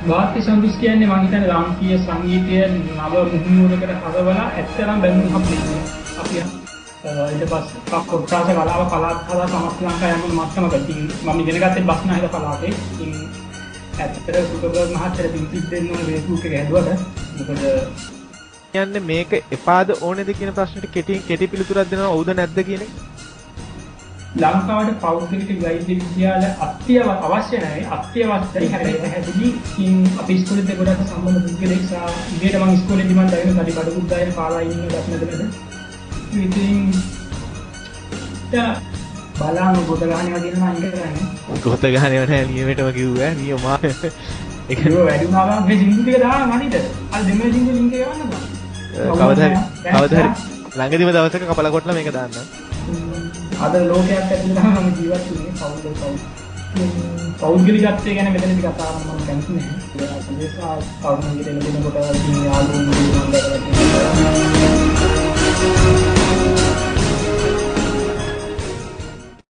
වාක්‍ය සන්දිස් කියන්නේ මම හිතන්නේ ලාංකීය සංගීතය නව මුහුණුවරකට හදවලා ඇත්තටම බැලුම් අපින්නේ. අපි ඊට පස්සේ කොට්ටාස කලාව පළාත් හදා සමස්ත ලංකාව යන මට්ටමක ඉතින් මම ඉගෙන ගත්තේ බස්නාහිර පළාතේ. ඉතින් ඇත්තට සුකබර්ග් මහත්තයා පිටින් දෙන්න ඕනේ Facebook එක හැදුවට. මොකද කියන්නේ මේක එපාද ඕනේද කියන ප්‍රශ්නෙට කෙටි පිළිතුරක් දෙනවා ඔව්ද නැද්ද කියන එක. ලංකාවට පෞද්ගලික වෛද්‍ය විද්‍යාල අවශ්‍ය නැහැ අත්‍යවශ්‍යයි. හැබැයි පැහැදිලි අපි ඉස්කෝලේ ගොඩක් සම්බන්ධ පුද්ගලෙක් සහ ඉතින් මම ඉස්කෝලේදී මම දැනෙන කඩි බඩකුත් දාගෙන පාලා ඉන්න දක්නදද ඉතින් බලන්න ගොඩ ගහනවා කියනවා අනික කරන්නේ. ගොත ගහනව නැහැ නියමෙටම කිව්වා නියමා. ඒක වැඩි වුණා මේ සිංදු ටික දාන්න මනිට. අර දෙමළ සිංදු ලින්ක් එක යවන්න බා. කවදා හරි ළඟදිම දවසක කපලා කොටලා මේක දාන්න. අද ලෝකයක් ඇතුළේ තමයි මම ජීවත් වෙන්නේ පෞද්ගලිකත්වය ගැන මෙතනදී කතා කරන්න මම කැමති නැහැ. ඒ නිසා පෞද්ගලික දෙන කොට යාළුවෝ